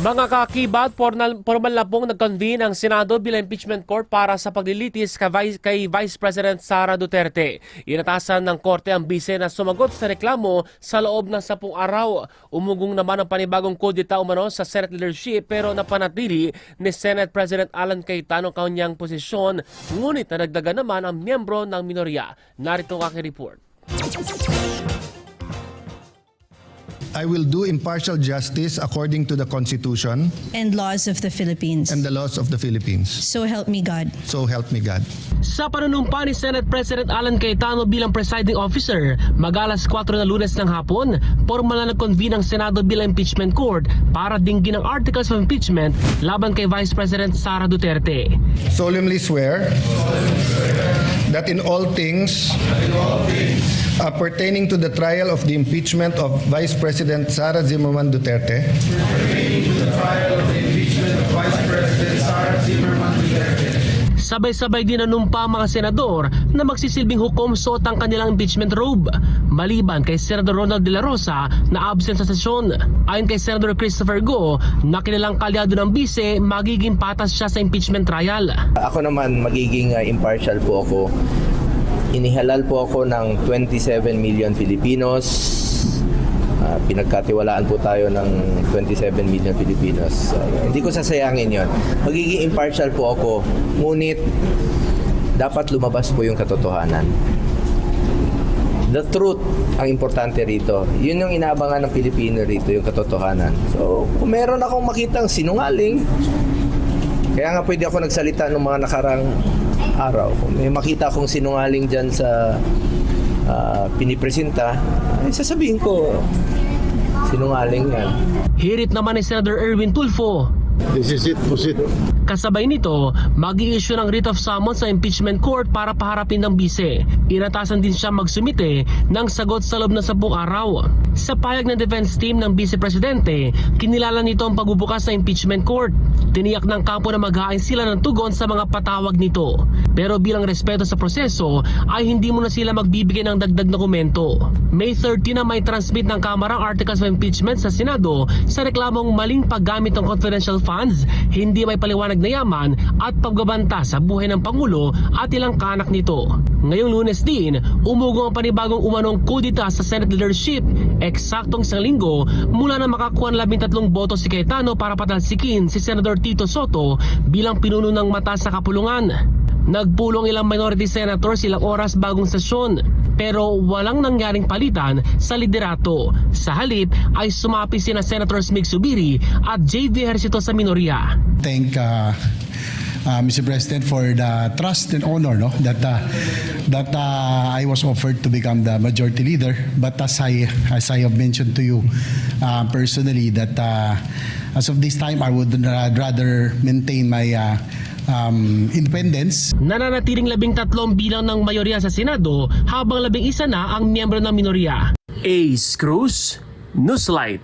Mga kakibat, formal na pong nag-convene ang Senado bilang impeachment court para sa paglilitis kay Vice President Sara Duterte. Inatasan ng korte ang bise na sumagot sa reklamo sa loob ng 10 araw. Umugong naman ang panibagong kudita umano sa Senate leadership pero napanatili ni Senate President Alan Cayetano kanyang posisyon. Ngunit nadagdagan naman ang miyembro ng minorya. Narito ang aking report. I will do impartial justice according to the Constitution and laws of the Philippines. and the laws of the Philippines. So help me God. So help me God. Sa panunumpa ni Senate President Alan Cayetano bilang presiding officer, mag-alas 4 na Lunes ng hapon, formal na nag-convene ang Senado bilang impeachment court para dinggin ang articles of impeachment laban kay Vice President Sara Duterte. Solemnly swear that in all things pertaining to the trial of the impeachment of Vice President Sara Zimmerman Duterte, Sabay-sabay din nanumpa ang mga senador na magsisilbing hukom suot ang kanilang impeachment robe. Maliban kay Senador Ronald De La Rosa na absent sa sesyon. Ayon kay Senador Christopher Go na kilalang kalyado ng bise, magiging patas siya sa impeachment trial. Ako naman magiging impartial po ako. Inihalal po ako ng 27 million Filipinos. Pinagkatiwalaan po tayo ng 27 million Filipinos. Hindi ko sasayangin yon. Magiging impartial po ako, ngunit dapat lumabas po yung katotohanan. The truth ang importante rito. Yun yung inaabangan ng Pilipino rito, yung katotohanan. So, kung meron akong makitang sinungaling, kaya nga pwede ako nagsalita ng mga nakarang araw. Kung may makita akong sinungaling dyan sa pinipresenta, ay sasabihin ko, sinungaling yan. Hirit naman ni Senator Erwin Tulfo. This is it, proceed. Kasabay nito, mag-i-issue ng writ of summons sa impeachment court para paharapin ng bise. Inatasan din siya magsumite ng sagot sa loob ng 10 araw. Sa payag ng defense team ng Vice Presidente, kinilala nito ang pagbubukas sa impeachment court. Tiniyak ng kampo na maghain sila ng tugon sa mga patawag nito. Pero bilang respeto sa proseso, ay hindi muna sila magbibigay ng dagdag na komento. May 30 na may transmit ng Kamara ang articles of impeachment sa Senado sa reklamong maling paggamit ng confidential funds, hindi may paliwanag na yaman at pagbabanta sa buhay ng Pangulo at ilang kanak nito. Ngayong Lunes din, umugong ang panibagong umanong kudita sa Senate leadership, eksaktong 1 linggo mula na makakuha ng 13 boto si Cayetano para patalsikin si Senador Tito Soto bilang pinuno ng mata sa kapulungan. Nagpulong ilang minority senators ilang oras bagong sesyon pero walang nangyaring palitan sa liderato. Sa halip ay sumapi sina Senators Mig Zubiri at J.V. Ejercito sa minorya. Thank Mr. President for the trust and honor that I was offered to become the majority leader. But as I have mentioned to you personally that as of this time I would rather maintain my independence. Nananatiling 13 bilang ng mayorya sa Senado habang 11 na ang miyembro ng minorya. Ace Cruz, Newslight.